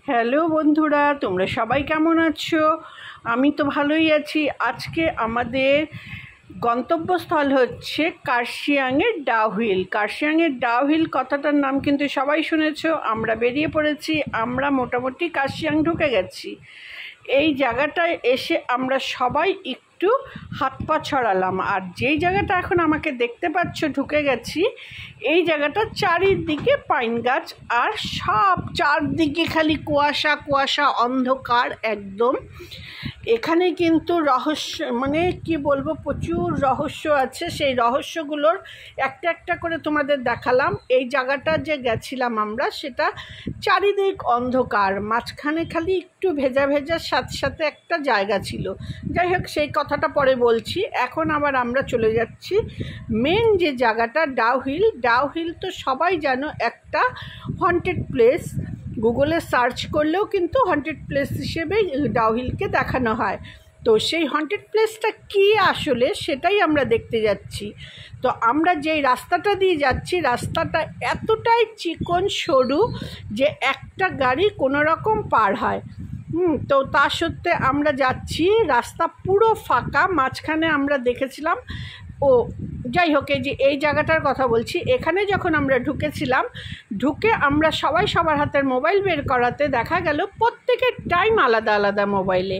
Hello বন্ধুরা, তোমরা সবাই কেমন আছো? আমি তো ভালোই আছি। আজকে আমাদের গন্তব্যস্থল হচ্ছে কার্শিয়াংয়ের ডাউহিল। কার্শিয়াংয়ের ডাউহিল কথাটার নাম কিন্তু সবাই শুনেছো। আমরা বেরিয়ে পড়েছি, আমরা মোটামুটি কার্শিয়াং ঢুকে গেছি। এই জায়গাটায় এসে আমরা সবাই একটু হাত পা ছড়ালাম। আর যেই জায়গাটা এখন আমাকে দেখতে পাচ্ছ ঢুকে গেছি, এই জায়গাটা চারিদিকে পাইন গাছ, আর সব চারদিকে খালি কুয়াশা কুয়াশা, অন্ধকার একদম। এখানে কিন্তু রহস্য, মানে কি বলবো, প্রচুর রহস্য আছে। সেই রহস্যগুলোর একটা একটা করে তোমাদের দেখালাম। এই জায়গাটা যে গেছিলাম আমরা, সেটা চারিদিক অন্ধকার, মাঝখানে খালি একটু ভেজা ভেজা সাথে সাথে একটা জায়গা ছিল। যাই হোক, সেই কথাটা পরে বলছি। এখন আবার আমরা চলে যাচ্ছি মেন যে জায়গাটা, ডাউহিল। ডাউহিল তো সবাই জানো একটা হন্টেড প্লেস। গুগলে সার্চ করলেও কিন্তু হন্টেড প্লেস হিসেবেই ডাউহিলকে দেখানো হয়। তো সেই হন্টেড প্লেসটা কী আসলে, সেটাই আমরা দেখতে যাচ্ছি। তো আমরা যেই রাস্তাটা দিয়ে যাচ্ছি, রাস্তাটা এতটাই চিকন সরু যে একটা গাড়ি কোনো রকম পার হয়। তো তা সত্ত্বে আমরা যাচ্ছি, রাস্তা পুরো ফাঁকা। মাঝখানে আমরা দেখেছিলাম, যাই হোক, এই জায়গাটার কথা বলছি। এখানে যখন আমরা ঢুকেছিলাম, ঢুকে আমরা সবাই সবার হাতের মোবাইল বের করাতে দেখা গেল প্রত্যেকের টাইম আলাদা আলাদা মোবাইলে।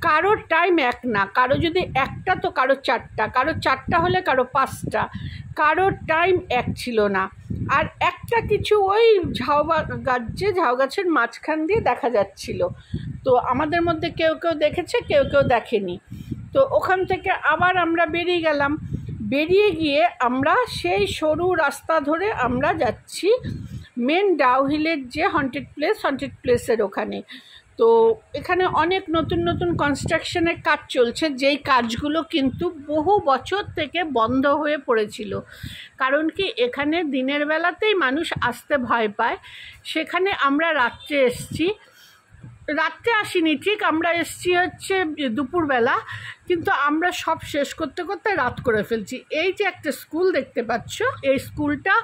কারোর টাইম এক না, কারো যদি একটা তো কারো চারটা, কারো চারটা হলে কারো পাঁচটা, কারোর টাইম এক ছিল না। আর একটা কিছু ওই ঝাউ গাছের মাঝখান দিয়ে দেখা যাচ্ছিল। তো আমাদের মধ্যে কেউ কেউ দেখেছে, কেউ কেউ দেখেনি। তো ওখান থেকে আবার আমরা বেরিয়ে গেলাম। বেরিয়ে গিয়ে আমরা সেই সরু রাস্তা ধরে আমরা যাচ্ছি মেন ডাউহিলের যে হন্টেড প্লেসের ওখানে। তো এখানে অনেক নতুন নতুন কনস্ট্রাকশনের কাজ চলছে, যেই কাজগুলো কিন্তু বহু বছর থেকে বন্ধ হয়ে পড়েছিল। কারণ কি, এখানে দিনের বেলাতেই মানুষ আসতে ভয় পায়। সেখানে আমরা রাত্রে এসছি, রাত্রে আসিনি ঠিক, আমরা এসছি হচ্ছে দুপুরবেলা, কিন্তু আমরা সব শেষ করতে করতে রাত করে ফেলছি। এই যে একটা স্কুল দেখতে পাচ্ছ, এই স্কুলটা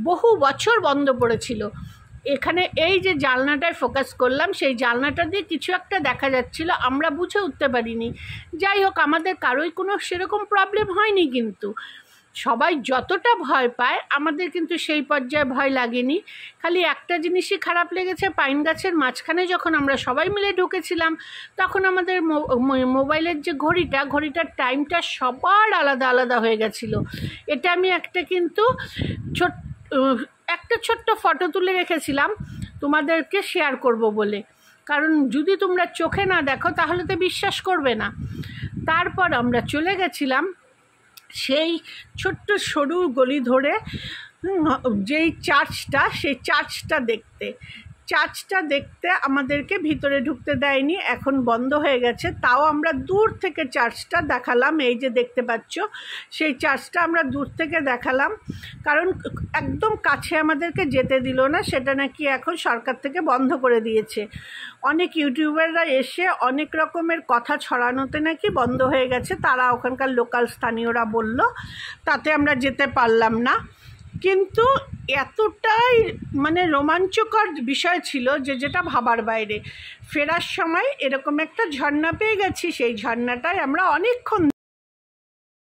বহু বছর বন্ধ পড়েছিল। এখানে এই যে জানলাটায় ফোকাস করলাম, সেই জানলাটা দিয়ে কিছু একটা দেখা যাচ্ছিল, আমরা বুঝে উঠতে পারিনি। যাই হোক, আমাদের কারোই কোনো সেরকম প্রবলেম হয়নি, কিন্তু সবাই যতটা ভয় পায় আমাদের কিন্তু সেই পর্যায়ে ভয় লাগেনি। খালি একটা জিনিসই খারাপ লেগেছে, পাইন গাছের মাঝখানে যখন আমরা সবাই মিলে ঢুকেছিলাম, তখন আমাদের মোবাইলের যে ঘড়িটার টাইমটা সবার আলাদা আলাদা হয়ে গেছিলো। এটা আমি একটা ছোট্ট ফটো তুলে রেখেছিলাম তোমাদেরকে শেয়ার করব বলে, কারণ যদি তোমরা চোখে না দেখো তাহলে তো বিশ্বাস করবে না। তারপর আমরা চলে গেছিলাম সেই ছোট্ট সরু গলি ধরে যেই চার্চটা, সেই চার্চটা দেখতে আমাদেরকে ভিতরে ঢুকতে দেয়নি, এখন বন্ধ হয়ে গেছে। তাও আমরা দূর থেকে চার্চটা দেখালাম। এই যে দেখতে পাচ্ছ, সেই চার্চটা আমরা দূর থেকে দেখালাম, কারণ একদম কাছে আমাদেরকে যেতে দিল না। সেটা নাকি এখন সরকার থেকে বন্ধ করে দিয়েছে। অনেক ইউটিউবাররা এসে অনেক রকমের কথা ছড়ানোতে নাকি বন্ধ হয়ে গেছে, তারা ওখানকার লোকাল স্থানীয়রা বলল। তাতে আমরা যেতে পারলাম না। কিন্তু এতটাই মানে রোমাঞ্চকর বিষয় ছিল যেটা ভাবার বাইরে। ফেরার সময় এরকম একটা ঝর্ণা পেয়ে গেছি, সেই ঝর্ণাটায় আমরা অনেকক্ষণ